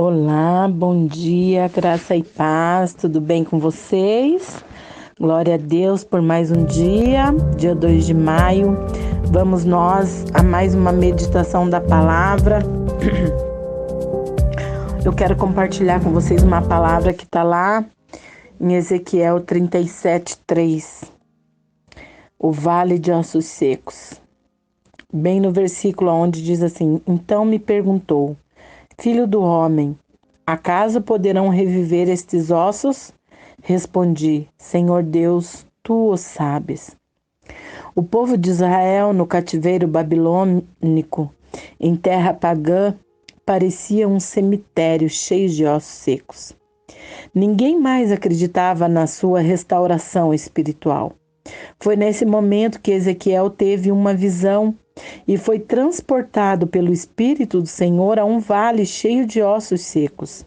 Olá, bom dia, graça e paz, tudo bem com vocês? Glória a Deus por mais um dia 2 de maio. Vamos nós a mais uma meditação da palavra. Eu quero compartilhar com vocês uma palavra que está lá em Ezequiel 37:3, o vale de ossos secos. Bem no versículo onde diz assim: Então me perguntou, filho do homem, acaso poderão reviver estes ossos? Respondi, Senhor Deus, tu o sabes. O povo de Israel, no cativeiro babilônico, em terra pagã, parecia um cemitério cheio de ossos secos. Ninguém mais acreditava na sua restauração espiritual. Foi nesse momento que Ezequiel teve uma visão e foi transportado pelo Espírito do Senhor a um vale cheio de ossos secos.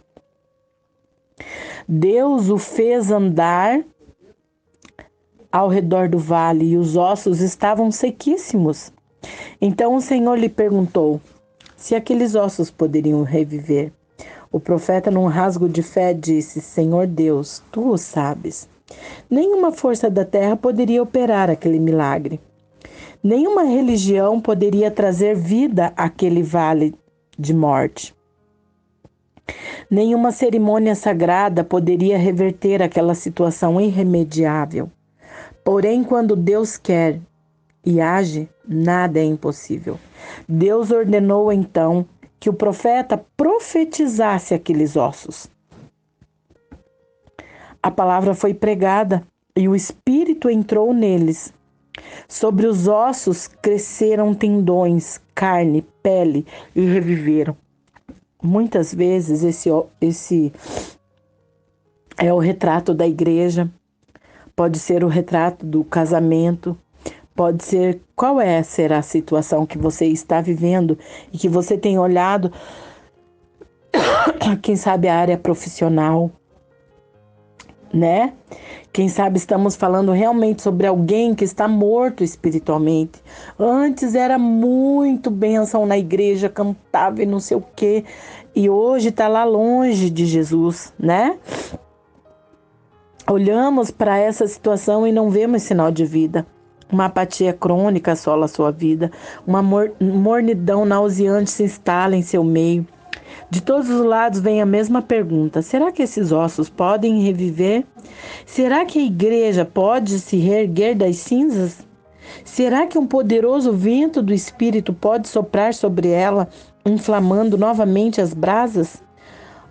Deus o fez andar ao redor do vale e os ossos estavam sequíssimos. Então o Senhor lhe perguntou se aqueles ossos poderiam reviver. O profeta, num rasgo de fé, disse: Senhor Deus, tu o sabes. Nenhuma força da terra poderia operar aquele milagre. Nenhuma religião poderia trazer vida àquele vale de morte. Nenhuma cerimônia sagrada poderia reverter aquela situação irremediável. Porém, quando Deus quer e age, nada é impossível. Deus ordenou então que o profeta profetizasse aqueles ossos. A palavra foi pregada e o Espírito entrou neles. Sobre os ossos cresceram tendões, carne, pele e reviveram. Muitas vezes esse é o retrato da igreja, pode ser o retrato do casamento, pode ser será a situação que você está vivendo e que você tem olhado, quem sabe a área profissional, né? Quem sabe estamos falando realmente sobre alguém que está morto espiritualmente. Antes era muito bênção na igreja, cantava e não sei o quê. E hoje está lá longe de Jesus, né? Olhamos para essa situação e não vemos sinal de vida. Uma apatia crônica assola a sua vida. Uma mornidão nauseante se instala em seu meio. De todos os lados vem a mesma pergunta: será que esses ossos podem reviver? Será que a igreja pode se reerguer das cinzas? Será que um poderoso vento do Espírito pode soprar sobre ela, inflamando novamente as brasas?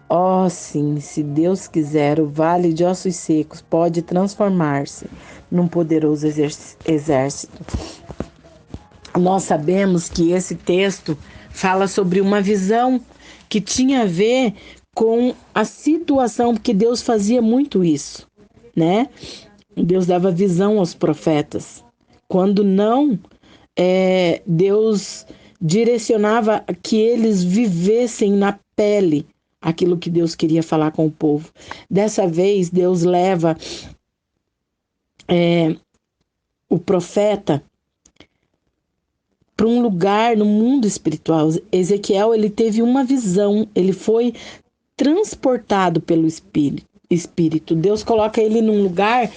Oh, sim, se Deus quiser, o vale de ossos secos pode transformar-se num poderoso exército. Nós sabemos que esse texto fala sobre uma visão que tinha a ver com a situação, porque Deus fazia muito isso, né? Deus dava visão aos profetas. Quando não, Deus direcionava que eles vivessem na pele aquilo que Deus queria falar com o povo. Dessa vez, Deus leva o profeta para um lugar no mundo espiritual. Ezequiel, ele teve uma visão, ele foi transportado pelo Espírito. Deus coloca ele num lugar,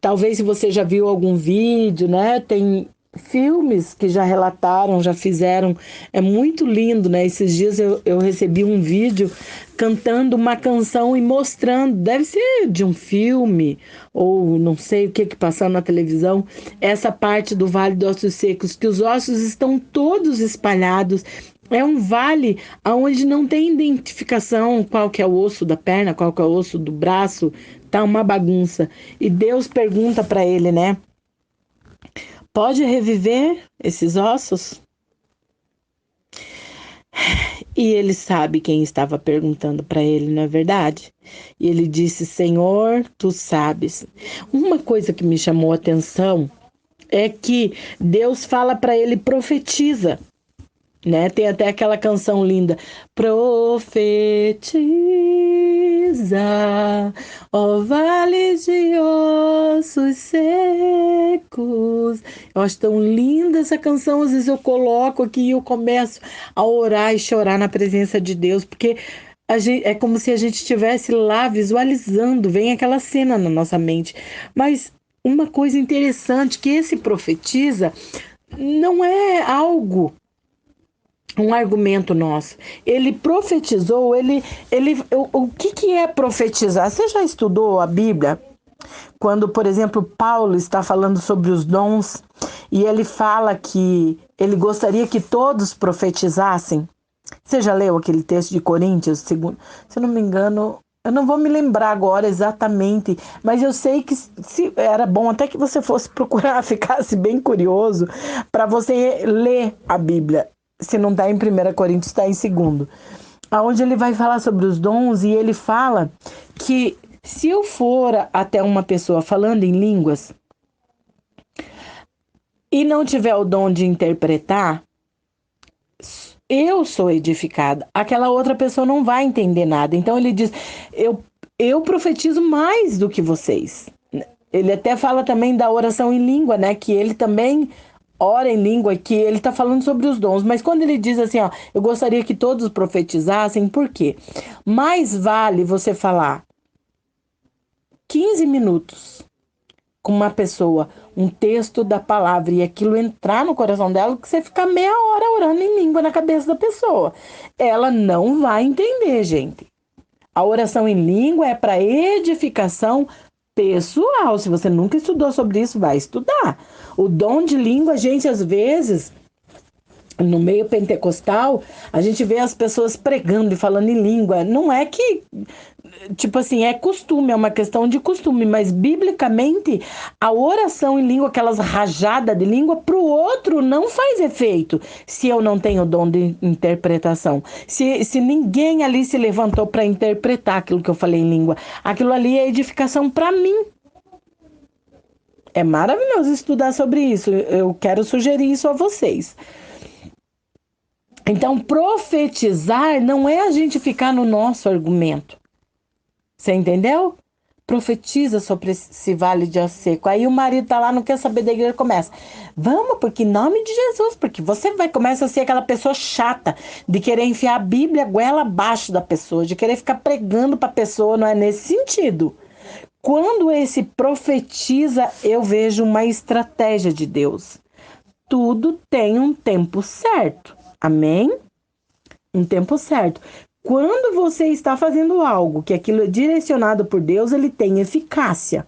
talvez se você já viu algum vídeo, né? Tem filmes que já relataram, já fizeram. É muito lindo, né? Esses dias eu recebi um vídeo cantando uma canção e mostrando, deve ser de um filme, ou não sei o que passou na televisão, essa parte do Vale dos Ossos Secos, que os ossos estão todos espalhados. É um vale onde não tem identificação qual que é o osso da perna, qual que é o osso do braço, tá uma bagunça. E Deus pergunta para ele, né? Pode reviver esses ossos? E ele sabe quem estava perguntando para ele, não é verdade? E ele disse: Senhor, tu sabes. Uma coisa que me chamou a atenção é que Deus fala para ele: profetiza. Né? Tem até aquela canção linda: profetiza, ó vale de ossos secos. Eu acho tão linda essa canção. Às vezes eu coloco aqui e eu começo a orar e chorar na presença de Deus, porque é como se a gente estivesse lá visualizando, vem aquela cena na nossa mente. Mas uma coisa interessante que esse profetiza não é algo, um argumento nosso. Ele profetizou, o que é profetizar? Você já estudou a Bíblia? Quando, por exemplo, Paulo está falando sobre os dons e ele fala que ele gostaria que todos profetizassem. Você já leu aquele texto de Coríntios, segundo, se eu não me engano, eu não vou me lembrar agora exatamente, mas eu sei que era bom até que você fosse procurar, ficasse bem curioso, para você ler a Bíblia. Se não está em 1 Coríntios, está em 2. Onde ele vai falar sobre os dons e ele fala que se eu for até uma pessoa falando em línguas e não tiver o dom de interpretar, eu sou edificada. Aquela outra pessoa não vai entender nada. Então ele diz, eu profetizo mais do que vocês. Ele até fala também da oração em língua, né? Que ele também ora em língua, que ele está falando sobre os dons. Mas quando ele diz assim, ó, eu gostaria que todos profetizassem, por quê? Mais vale você falar 15 minutos com uma pessoa, um texto da palavra, e aquilo entrar no coração dela, que você ficar meia hora orando em língua na cabeça da pessoa. Ela não vai entender, gente. A oração em língua é para edificação pessoal. Se você nunca estudou sobre isso, vai estudar. O dom de língua, gente, às vezes, no meio pentecostal, a gente vê as pessoas pregando e falando em língua. Não é que, tipo assim, é costume, é uma questão de costume, mas biblicamente a oração em língua, aquelas rajadas de língua, para o outro não faz efeito se eu não tenho dom de interpretação. Se ninguém ali se levantou para interpretar aquilo que eu falei em língua, aquilo ali é edificação para mim. É maravilhoso estudar sobre isso. Eu quero sugerir isso a vocês. Então, profetizar não é a gente ficar no nosso argumento. Você entendeu? Profetiza sobre esse vale de osso seco. Aí o marido tá lá, não quer saber da igreja, começa. Vamos, porque em nome de Jesus, porque você começa a ser aquela pessoa chata, de querer enfiar a Bíblia goela abaixo da pessoa, de querer ficar pregando pra pessoa, não é nesse sentido. Quando esse profetiza, eu vejo uma estratégia de Deus. Tudo tem um tempo certo. Amém? Um tempo certo. Quando você está fazendo algo que aquilo é direcionado por Deus, ele tem eficácia.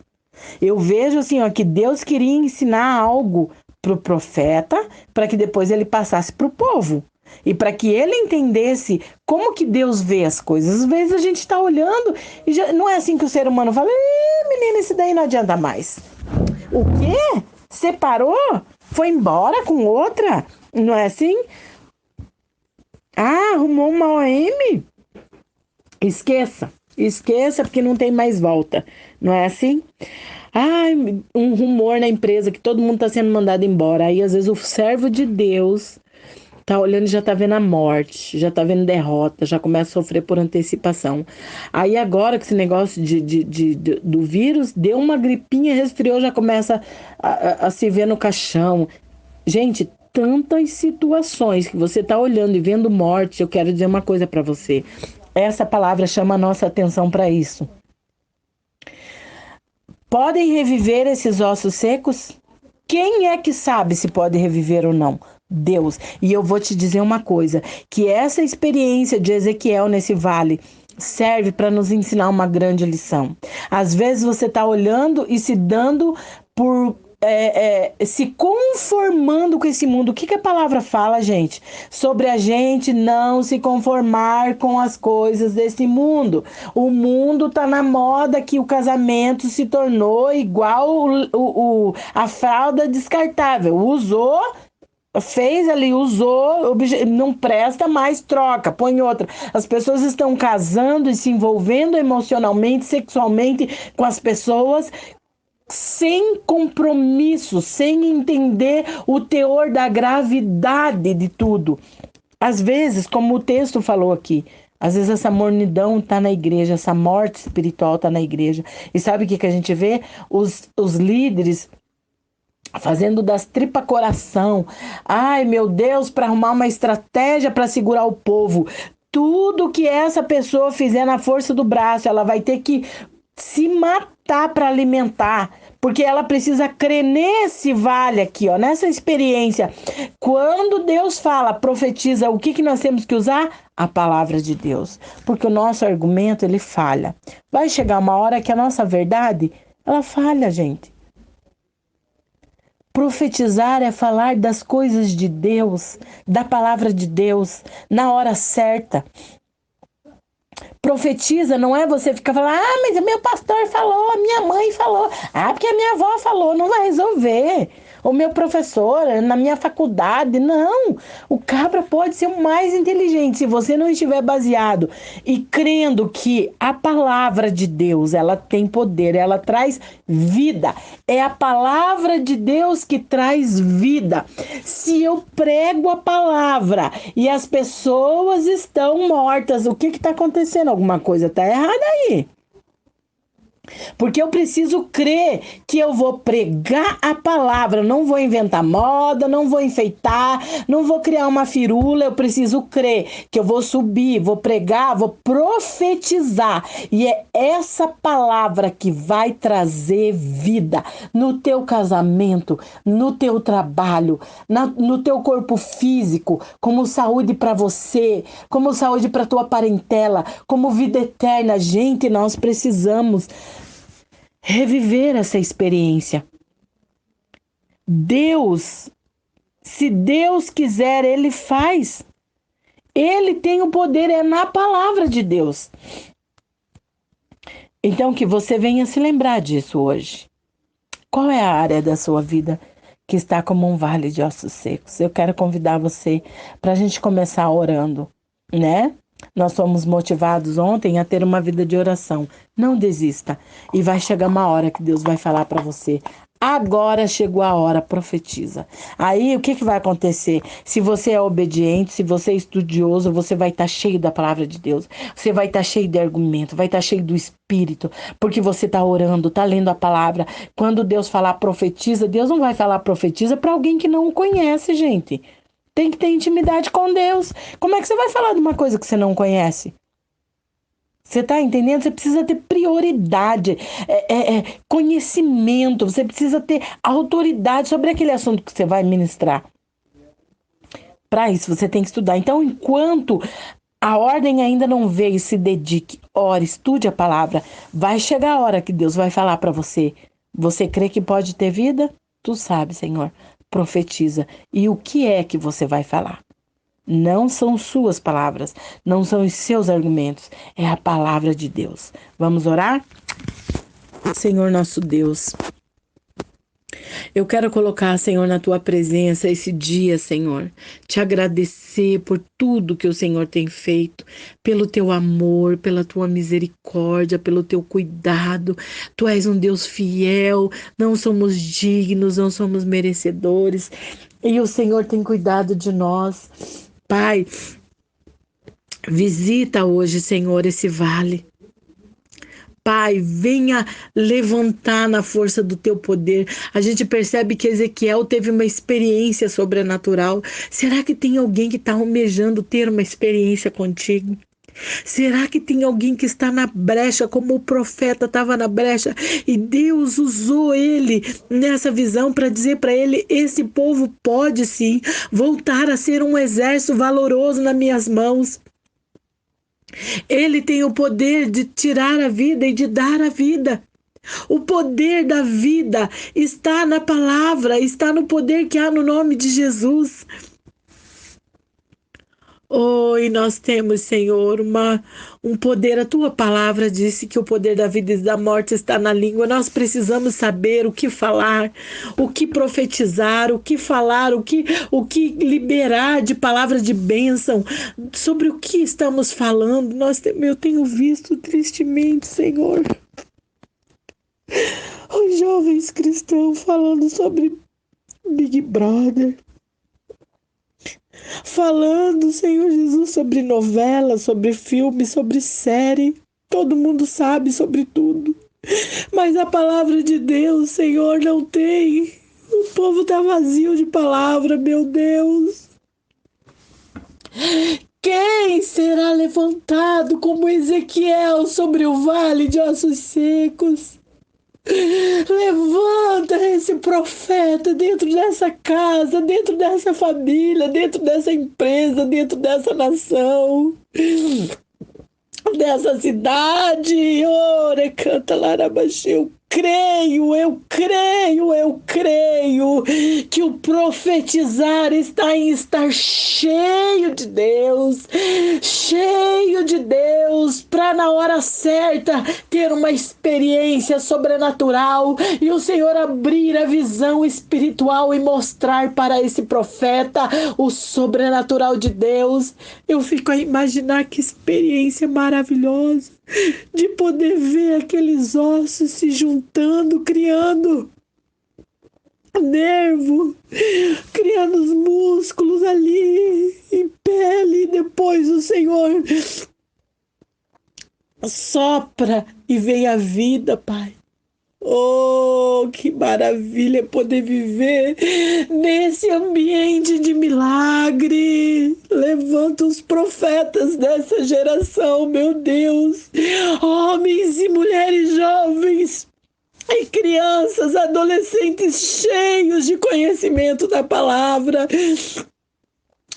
Eu vejo assim, ó, que Deus queria ensinar algo para o profeta, para que depois ele passasse para o povo. E para que ele entendesse como que Deus vê as coisas. Às vezes a gente está olhando e já, não é assim que o ser humano fala, menina, esse daí não adianta mais. O quê? Separou? Foi embora com outra? Não é assim? Ah, arrumou uma OM? Esqueça porque não tem mais volta. Não é assim? Ai, um rumor na empresa que todo mundo está sendo mandado embora. Aí, às vezes, o servo de Deus tá olhando e já tá vendo a morte, já tá vendo derrota, já começa a sofrer por antecipação. Aí, agora que esse negócio do vírus deu uma gripinha, resfriou, já começa a se ver no caixão. Gente, tantas situações que você tá olhando e vendo morte, eu quero dizer uma coisa para você. Essa palavra chama a nossa atenção para isso. Podem reviver esses ossos secos? Quem é que sabe se pode reviver ou não? Deus. E eu vou te dizer uma coisa, que essa experiência de Ezequiel nesse vale serve para nos ensinar uma grande lição. Às vezes você está olhando e se dando por... se conformando com esse mundo. O que a palavra fala, gente? Sobre a gente não se conformar com as coisas desse mundo. O mundo tá na moda que o casamento se tornou igual a fralda descartável. Usou, fez ali, usou, não presta mais, troca, põe outra. As pessoas estão casando e se envolvendo emocionalmente, sexualmente com as pessoas sem compromisso, sem entender o teor da gravidade de tudo. Às vezes, como o texto falou aqui, às vezes essa mornidão está na igreja, essa morte espiritual está na igreja. E sabe o que a gente vê? Os líderes fazendo das tripas coração. Ai, meu Deus, para arrumar uma estratégia para segurar o povo. Tudo que essa pessoa fizer na força do braço, ela vai ter que se matar para alimentar, porque ela precisa crer nesse vale aqui, ó, nessa experiência. Quando Deus fala, profetiza, o que nós temos que usar? A palavra de Deus, porque o nosso argumento, ele falha. Vai chegar uma hora que a nossa verdade, ela falha, gente. Profetizar é falar das coisas de Deus, da palavra de Deus, na hora certa. Profetiza não é você ficar falando, mas o meu pastor falou, a minha mãe falou, porque a minha avó falou, não vai resolver. O meu professor, na minha faculdade, não. O cabra pode ser o mais inteligente. Se você não estiver baseado e crendo que a palavra de Deus, ela tem poder, ela traz vida. É a palavra de Deus que traz vida. Se eu prego a palavra e as pessoas estão mortas, o que está acontecendo? Alguma coisa está errada aí. Porque eu preciso crer que eu vou pregar a palavra, não vou inventar moda, não vou enfeitar, não vou criar uma firula, eu preciso crer que eu vou subir, vou pregar, vou profetizar. E é essa palavra que vai trazer vida no teu casamento, no teu trabalho, no teu corpo físico, como saúde para você, como saúde para tua parentela, como vida eterna. Gente, nós precisamos reviver essa experiência. Deus, se Deus quiser, Ele faz. Ele tem o poder, é na palavra de Deus. Então, que você venha se lembrar disso hoje. Qual é a área da sua vida que está como um vale de ossos secos? Eu quero convidar você para a gente começar orando, né? Nós fomos motivados ontem a ter uma vida de oração. Não desista. E vai chegar uma hora que Deus vai falar para você. Agora chegou a hora, profetiza. Aí o que vai acontecer? Se você é obediente, se você é estudioso, você vai estar cheio da palavra de Deus. Você vai estar cheio de argumento, vai estar cheio do Espírito. Porque você está orando, está lendo a palavra. Quando Deus falar profetiza, Deus não vai falar profetiza para alguém que não o conhece, gente. Tem que ter intimidade com Deus. Como é que você vai falar de uma coisa que você não conhece? Você está entendendo? Você precisa ter prioridade, conhecimento. Você precisa ter autoridade sobre aquele assunto que você vai ministrar. Para isso, você tem que estudar. Então, enquanto a ordem ainda não veio, se dedique, ore, estude a palavra. Vai chegar a hora que Deus vai falar para você. Você crê que pode ter vida? Tu sabe, Senhor. Profetiza. E o que é que você vai falar? Não são suas palavras, não são os seus argumentos, é a palavra de Deus. Vamos orar? Senhor nosso Deus, eu quero colocar, Senhor, na tua presença esse dia, Senhor. Te agradecer por tudo que o Senhor tem feito, pelo teu amor, pela tua misericórdia, pelo teu cuidado. Tu és um Deus fiel, não somos dignos, não somos merecedores. E o Senhor tem cuidado de nós. Pai, visita hoje, Senhor, esse vale. Pai, venha levantar na força do teu poder. A gente percebe que Ezequiel teve uma experiência sobrenatural. Será que tem alguém que está almejando ter uma experiência contigo? Será que tem alguém que está na brecha, como o profeta estava na brecha, e Deus usou ele nessa visão para dizer para ele: esse povo pode sim voltar a ser um exército valoroso nas minhas mãos. Ele tem o poder de tirar a vida e de dar a vida. O poder da vida está na palavra, está no poder que há no nome de Jesus. E nós temos, Senhor, um poder. A tua palavra disse que o poder da vida e da morte está na língua. Nós precisamos saber o que falar, o que profetizar, o que falar, o que liberar de palavra de bênção, sobre o que estamos falando. Eu tenho visto tristemente, Senhor, os jovens cristãos falando sobre Big Brother. Falando, Senhor Jesus, sobre novela, sobre filme, sobre série. Todo mundo sabe sobre tudo. Mas a palavra de Deus, Senhor, não tem. O povo está vazio de palavra, meu Deus. Quem será levantado como Ezequiel sobre o vale de ossos secos? Levanta esse profeta dentro dessa casa, dentro dessa família, dentro dessa empresa, dentro dessa nação, dessa cidade. Ora, canta Larabaxi. Eu creio que o profetizar está em estar cheio de Deus, para na hora certa ter uma experiência sobrenatural e o Senhor abrir a visão espiritual e mostrar para esse profeta o sobrenatural de Deus. Eu fico a imaginar que experiência maravilhosa de poder ver aqueles ossos se juntando, criando nervo, criando os músculos ali em pele, e depois o Senhor sopra e vem a vida, Pai. Oh, que maravilha poder viver nesse ambiente de milagre. Levanta os profetas dessa geração, meu Deus. Homens e mulheres jovens e crianças, adolescentes cheios de conhecimento da palavra.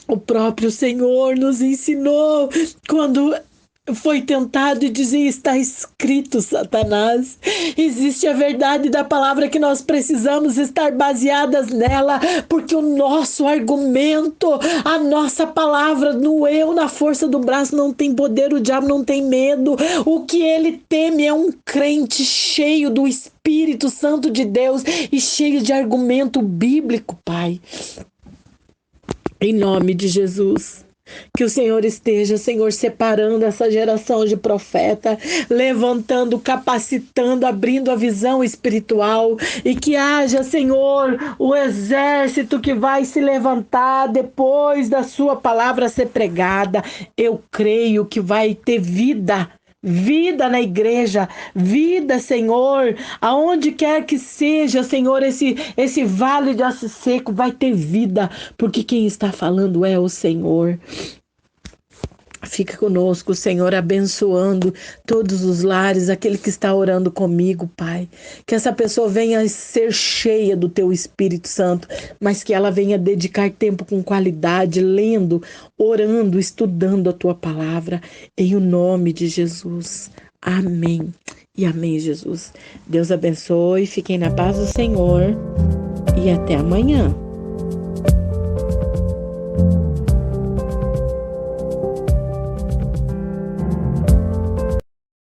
O próprio Senhor nos ensinou quando foi tentado e dizia: está escrito, Satanás. Existe a verdade da palavra que nós precisamos estar baseadas nela, porque o nosso argumento, a nossa palavra no eu, na força do braço, não tem poder, o diabo não tem medo. O que ele teme é um crente cheio do Espírito Santo de Deus e cheio de argumento bíblico, Pai. Em nome de Jesus. Que o Senhor esteja, Senhor, separando essa geração de profeta, levantando, capacitando, abrindo a visão espiritual e que haja, Senhor, o exército que vai se levantar depois da sua palavra ser pregada. Eu creio que vai ter vida na igreja, vida, Senhor, aonde quer que seja, Senhor, esse vale de osso seco vai ter vida, porque quem está falando é o Senhor. Fica conosco, Senhor, abençoando todos os lares, aquele que está orando comigo, Pai. Que essa pessoa venha ser cheia do Teu Espírito Santo, mas que ela venha dedicar tempo com qualidade, lendo, orando, estudando a Tua palavra, em o nome de Jesus. Amém. E amém, Jesus. Deus abençoe, fiquem na paz do Senhor e até amanhã.